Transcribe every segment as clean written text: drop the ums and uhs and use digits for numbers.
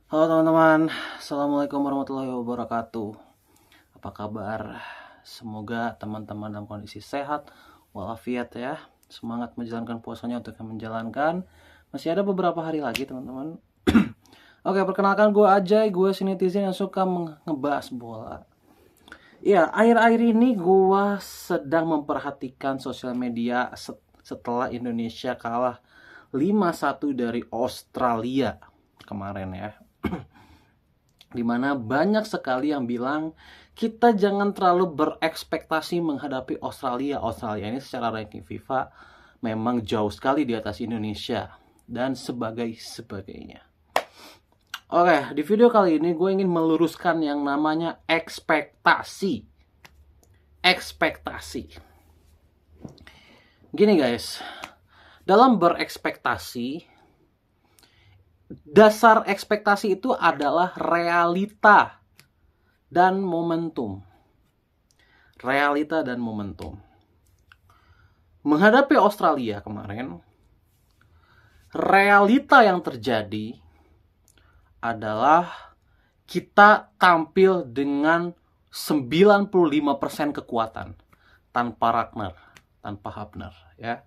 Halo teman-teman, Assalamualaikum warahmatullahi wabarakatuh. Apa kabar? Semoga teman-teman dalam kondisi sehat walafiat ya. Semangat menjalankan puasanya untuk yang menjalankan. Masih ada beberapa hari lagi teman-teman. Oke, perkenalkan gue Ajay, gue si netizen yang suka ngebahas bola. Ya, akhir-akhir ini gue sedang memperhatikan sosial media setelah Indonesia kalah 5-1 dari Australia kemarin ya. Dimana banyak sekali yang bilang kita jangan terlalu berekspektasi menghadapi Australia. Australia ini secara ranking FIFA memang jauh sekali di atas Indonesia dan sebagainya. Oke, di video kali ini gue ingin meluruskan yang namanya ekspektasi. Gini guys, dalam berekspektasi, dasar ekspektasi itu adalah realita dan momentum. Menghadapi Australia kemarin, realita yang terjadi adalah kita tampil dengan 95% kekuatan tanpa Hafner ya.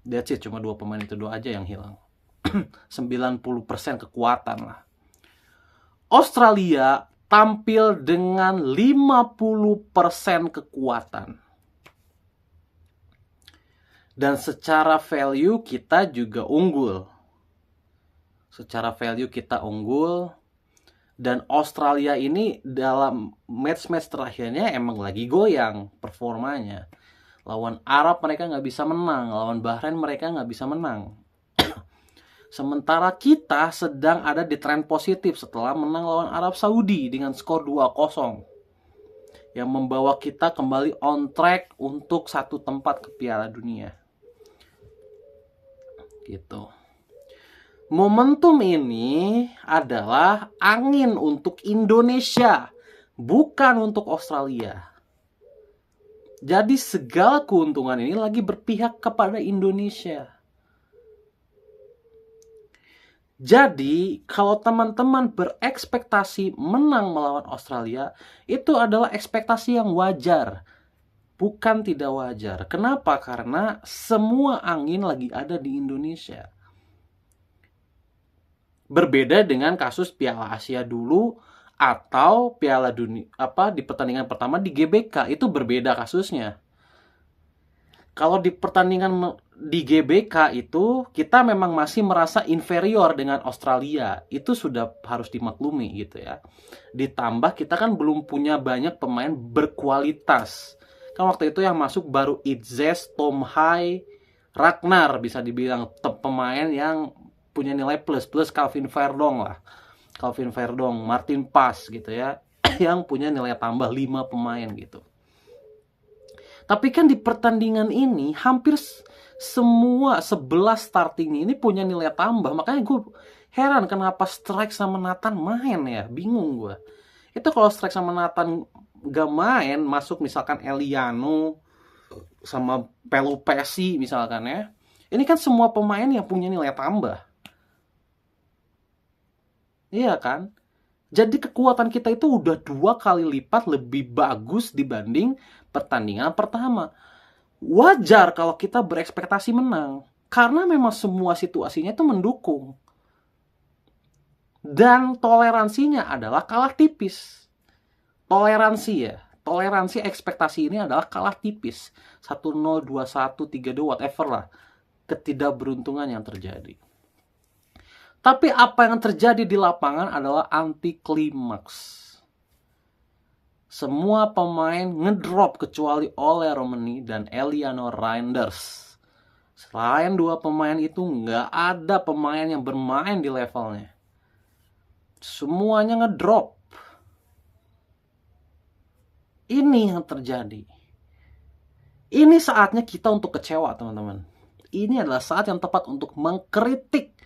That's it, cuma 2 pemain itu aja yang hilang. 90% kekuatan lah. Australia tampil dengan 50% kekuatan. Dan secara value kita juga unggul. Dan Australia ini dalam match-match terakhirnya emang lagi goyang performanya. Lawan Arab mereka nggak bisa menang, lawan Bahrain mereka nggak bisa menang. Sementara kita sedang ada di tren positif setelah menang lawan Arab Saudi dengan skor 2-0. Yang membawa kita kembali on track untuk satu tempat ke Piala Dunia. Gitu. Momentum ini adalah angin untuk Indonesia, bukan untuk Australia. Jadi segala keuntungan ini lagi berpihak kepada Indonesia. Jadi, kalau teman-teman berekspektasi menang melawan Australia, itu adalah ekspektasi yang wajar, bukan tidak wajar. Kenapa? Karena semua angin lagi ada di Indonesia. Berbeda dengan kasus Piala Asia dulu atau Piala Dunia di pertandingan pertama di GBK, itu berbeda kasusnya. Kalau di pertandingan di GBK itu kita memang masih merasa inferior dengan Australia. Itu sudah harus dimaklumi gitu ya. Ditambah kita kan belum punya banyak pemain berkualitas. Kan waktu itu yang masuk baru Itzes, Tom Hai, Ragnar, bisa dibilang pemain yang punya nilai plus Calvin Verdong, Martin Paes gitu ya. Yang punya nilai tambah 5 pemain gitu. Tapi kan di pertandingan ini hampir semua 11 starting ini punya nilai tambah. Makanya gue heran kenapa Strike sama Nathan main ya. Bingung gue. Itu kalau Strike sama Nathan gak main, masuk misalkan Eliano sama Pelupesi misalkan ya. Ini kan semua pemain yang punya nilai tambah. Iya kan? Jadi kekuatan kita itu udah 2 kali lipat lebih bagus dibanding pertandingan pertama. Wajar kalau kita berekspektasi menang. Karena memang semua situasinya itu mendukung. Dan toleransinya adalah kalah tipis. Toleransi ekspektasi ini adalah kalah tipis. 1-0, 2-1, 3-2, whatever lah. Ketidakberuntungan yang terjadi. Tapi apa yang terjadi di lapangan adalah anti klimaks. Semua pemain ngedrop kecuali Ole Romani dan Eliano Reinders. Selain 2 pemain itu nggak ada pemain yang bermain di levelnya. Semuanya ngedrop. Ini yang terjadi. Ini saatnya kita untuk kecewa teman-teman. Ini adalah saat yang tepat untuk mengkritik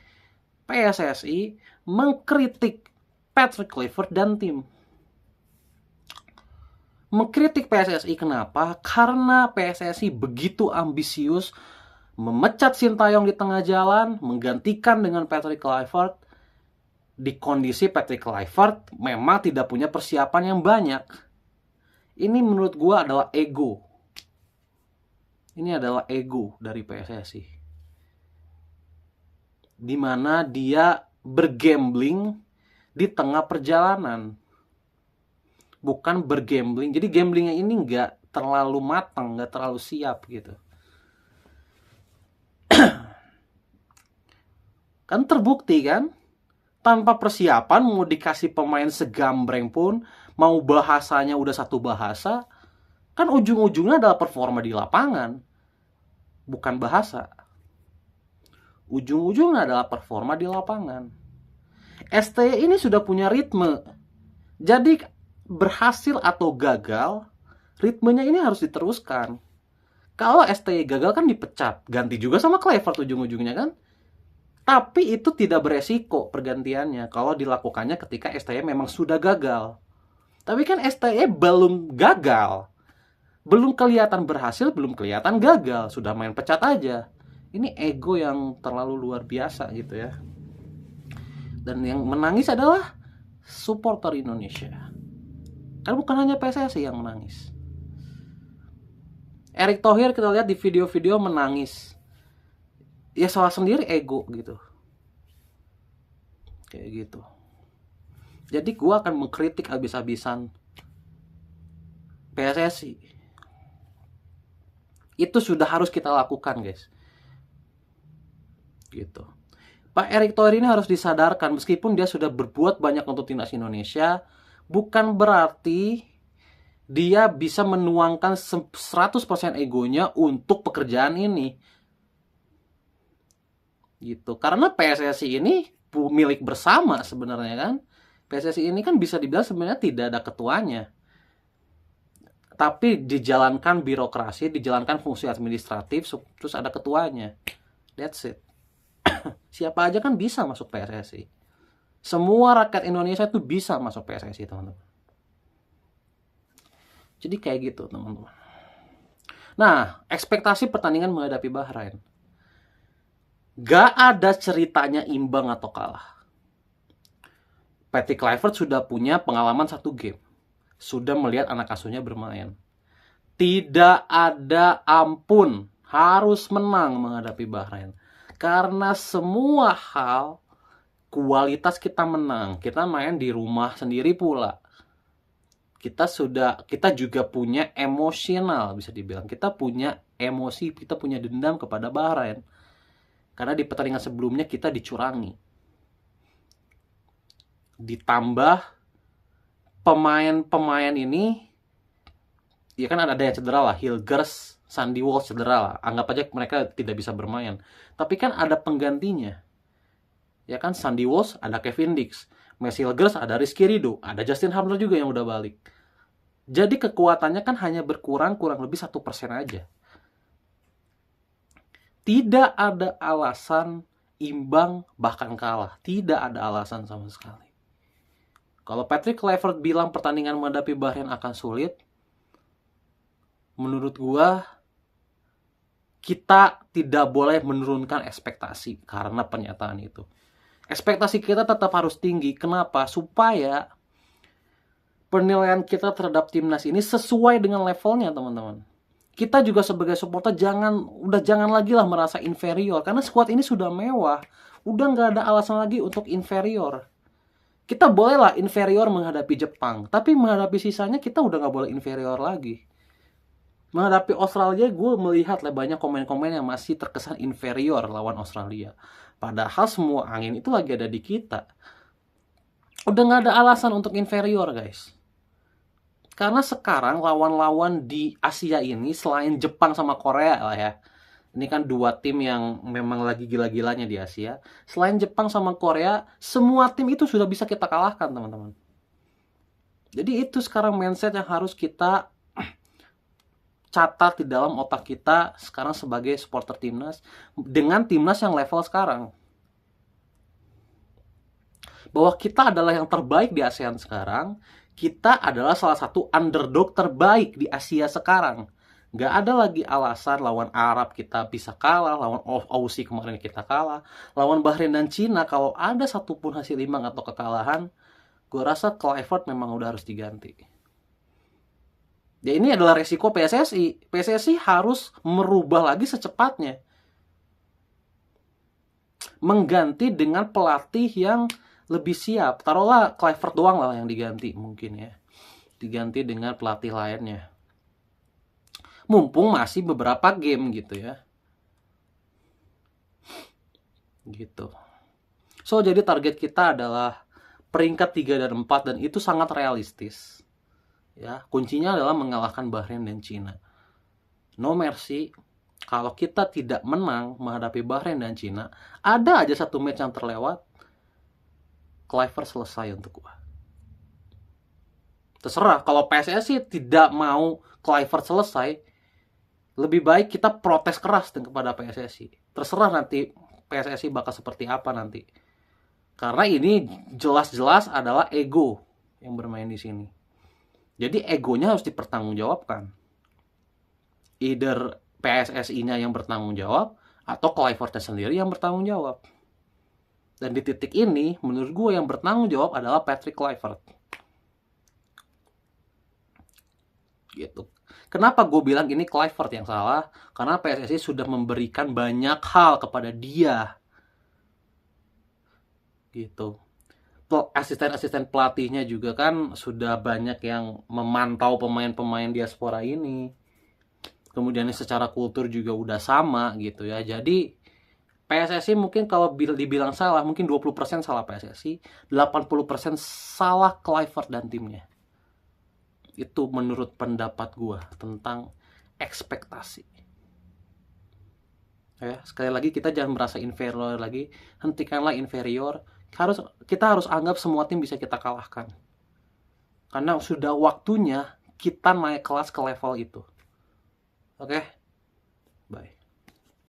PSSI, mengkritik Patrick Kluivert dan tim. Mengkritik PSSI kenapa? Karena PSSI begitu ambisius memecat Sintayong di tengah jalan, menggantikan dengan Patrick Kluivert, di kondisi Patrick Kluivert memang tidak punya persiapan yang banyak. Ini menurut gue adalah ego. Ini adalah ego dari PSSI. Dimana dia bergambling di tengah perjalanan. Bukan bergambling. Jadi gamblingnya ini nggak terlalu matang, nggak terlalu siap gitu. Kan terbukti kan? Tanpa persiapan mau dikasih pemain segambreng pun, mau bahasanya udah satu bahasa, kan ujung-ujungnya adalah performa di lapangan, bukan bahasa. Ujung-ujungnya adalah performa di lapangan. STY ini sudah punya ritme. Jadi berhasil atau gagal, ritmenya ini harus diteruskan. Kalau STY gagal kan dipecat, ganti juga sama Kluivert ujung-ujungnya kan. Tapi itu tidak beresiko pergantiannya kalau dilakukannya ketika STY memang sudah gagal. Tapi kan STY belum gagal. Belum kelihatan berhasil, belum kelihatan gagal. Sudah main pecat aja. Ini ego yang terlalu luar biasa gitu ya. Dan yang menangis adalah supporter Indonesia. Kan bukan hanya PSSI yang menangis. Erick Thohir kita lihat di video-video menangis. Ya salah sendiri ego gitu. Kayak gitu. Jadi gue akan mengkritik habis-habisan PSSI. Itu sudah harus kita lakukan guys. Gitu. Pak Erick Thohir ini harus disadarkan, meskipun dia sudah berbuat banyak untuk timnas Indonesia, bukan berarti dia bisa menuangkan 100% egonya untuk pekerjaan ini. Gitu. Karena PSSI ini milik bersama sebenarnya kan. PSSI ini kan bisa dibilang sebenarnya tidak ada ketuanya. Tapi dijalankan birokrasi, dijalankan fungsi administratif, terus ada ketuanya. That's it. Siapa aja kan bisa masuk PSSI. Semua rakyat Indonesia itu bisa masuk PSSI, teman-teman. Jadi kayak gitu, teman-teman. Nah, ekspektasi pertandingan menghadapi Bahrain. Gak ada ceritanya imbang atau kalah. Patrick Kluivert sudah punya pengalaman 1 game. Sudah melihat anak asuhnya bermain. Tidak ada ampun. Harus menang menghadapi Bahrain. Karena semua hal, kualitas kita menang. Kita main di rumah sendiri pula. Kita juga punya emosional, bisa dibilang. Kita punya emosi, kita punya dendam kepada Bahrain. Karena di pertandingan sebelumnya kita dicurangi. Ditambah pemain-pemain ini, ya kan ada yang cedera lah. Hilgers, Sandy Walsh cedera lah. Anggap aja mereka tidak bisa bermain. Tapi kan ada penggantinya. Ya kan, Sandy Walsh, ada Kevin Dix. Messi Hilgers, ada Rizky Ridho. Ada Justin Hubner juga yang udah balik. Jadi kekuatannya kan hanya berkurang kurang lebih 1% aja. Tidak ada alasan imbang bahkan kalah. Tidak ada alasan sama sekali. Kalau Patrick Kluivert bilang pertandingan menghadapi Bahrain akan sulit, menurut gua kita tidak boleh menurunkan ekspektasi karena pernyataan itu. Ekspektasi kita tetap harus tinggi. Kenapa? Supaya penilaian kita terhadap timnas ini sesuai dengan levelnya, teman-teman. Kita juga sebagai supporter jangan lagi lah merasa inferior, karena squad ini sudah mewah, udah nggak ada alasan lagi untuk inferior. Kita bolehlah inferior menghadapi Jepang, tapi menghadapi sisanya kita udah nggak boleh inferior lagi. Menghadapi Australia, gue melihat lah banyak komen-komen yang masih terkesan inferior lawan Australia. Padahal semua angin itu lagi ada di kita. Udah nggak ada alasan untuk inferior, guys. Karena sekarang lawan-lawan di Asia ini, selain Jepang sama Korea lah ya, ini kan 2 tim yang memang lagi gila-gilanya di Asia. Selain Jepang sama Korea, semua tim itu sudah bisa kita kalahkan, teman-teman. Jadi itu sekarang mindset yang harus kita catat di dalam otak kita sekarang sebagai supporter timnas, dengan timnas yang level sekarang. Bahwa kita adalah yang terbaik di ASEAN sekarang. Kita adalah salah satu underdog terbaik di Asia sekarang. Nggak ada lagi alasan lawan Arab kita bisa kalah, lawan Aussie kemarin kita kalah, lawan Bahrain dan Cina kalau ada satupun hasil imbang atau kekalahan, gue rasa Kluivert memang udah harus diganti. Ya ini adalah resiko PSSI. PSSI harus merubah lagi secepatnya. Mengganti dengan pelatih yang lebih siap. Taruhlah Kluivert doang lah yang diganti mungkin ya. Diganti dengan pelatih lainnya. Mumpung masih beberapa game gitu ya. Gitu. So jadi target kita adalah peringkat 3 dan 4 dan itu sangat realistis. Ya, kuncinya adalah mengalahkan Bahrain dan Cina. No mercy. Kalau kita tidak menang menghadapi Bahrain dan Cina, ada aja satu match yang terlewat, Kluivert selesai untuk gua. Terserah, kalau PSSI tidak mau Kluivert selesai, lebih baik kita protes keras kepada PSSI. Terserah nanti PSSI bakal seperti apa nanti. Karena ini jelas-jelas adalah ego yang bermain di sini. Jadi egonya harus dipertanggungjawabkan. Either PSSI-nya yang bertanggung jawab atau Kluivert sendiri yang bertanggung jawab. Dan di titik ini, menurut gue yang bertanggung jawab adalah Patrick Kluivert. Gitu. Kenapa gue bilang ini Kluivert yang salah? Karena PSSI sudah memberikan banyak hal kepada dia. Gitu. Asisten-asisten pelatihnya juga kan sudah banyak yang memantau pemain-pemain diaspora ini. Kemudian secara kultur juga udah sama gitu ya. Jadi PSSI mungkin kalau dibilang salah, mungkin 20% salah PSSI, 80% salah Kluivert dan timnya. Itu menurut pendapat gue tentang ekspektasi. Ya, sekali lagi kita jangan merasa inferior lagi, hentikanlah inferior. Kita harus anggap semua tim bisa kita kalahkan. Karena sudah waktunya kita naik kelas ke level itu. Oke?